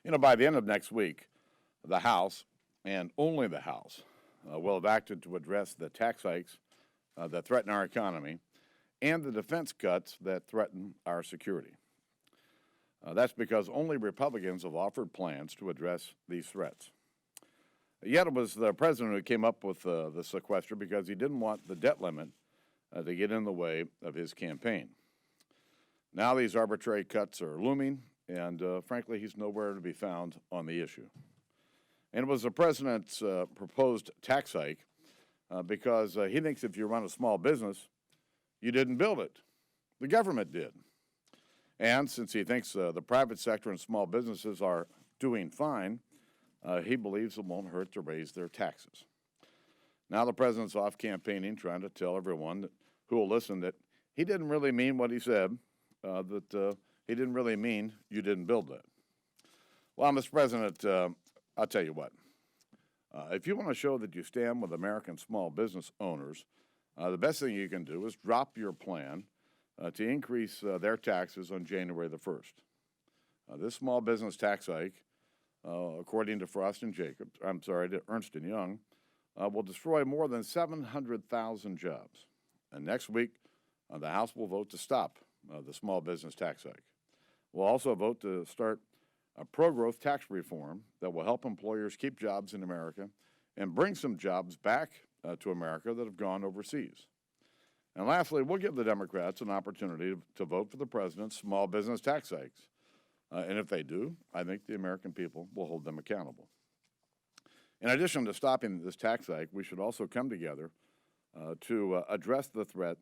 By the end of next week, the House, and only the House, will have acted to address the tax hikes that threaten our economy and the defense cuts that threaten our security. That's because only Republicans have offered plans to address these threats. Yet it was the president who came up with the sequester because he didn't want the debt limit to get in the way of his campaign. Now these arbitrary cuts are looming, and frankly, he's nowhere to be found on the issue. And it was the president's proposed tax hike because he thinks if you run a small business, you didn't build it. The government did. And since he thinks the private sector and small businesses are doing fine, he believes it won't hurt to raise their taxes. Now the president's off campaigning, trying to tell everyone who will listen that he didn't really mean what he said, that he didn't really mean you didn't build that. Well, Mr. President, I'll tell you what. If you want to show that you stand with American small business owners, the best thing you can do is drop your plan to increase their taxes on January the 1st. This small business tax hike, according to Ernst & Young, will destroy more than 700,000 jobs. And next week, the House will vote to stop the small business tax hike. We'll also vote to start a pro-growth tax reform that will help employers keep jobs in America and bring some jobs back to America that have gone overseas. And lastly, we'll give the Democrats an opportunity to vote for the president's small business tax hikes. And if they do, I think the American people will hold them accountable. In addition to stopping this tax hike, we should also come together to address the threat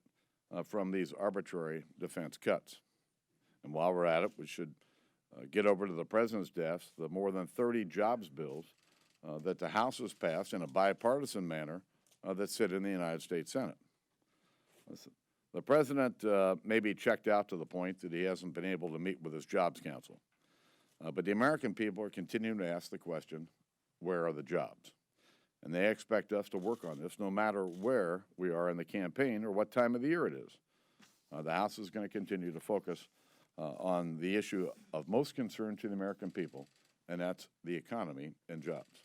from these arbitrary defense cuts. And while we're at it, we should get over to the president's desk the more than 30 jobs bills that the House has passed in a bipartisan manner that sit in the United States Senate. The president may be checked out to the point that he hasn't been able to meet with his Jobs Council. But the American people are continuing to ask the question, where are the jobs? And they expect us to work on this no matter where we are in the campaign or what time of the year it is. The House is going to continue to focus on the issue of most concern to the American people, and that's the economy and jobs.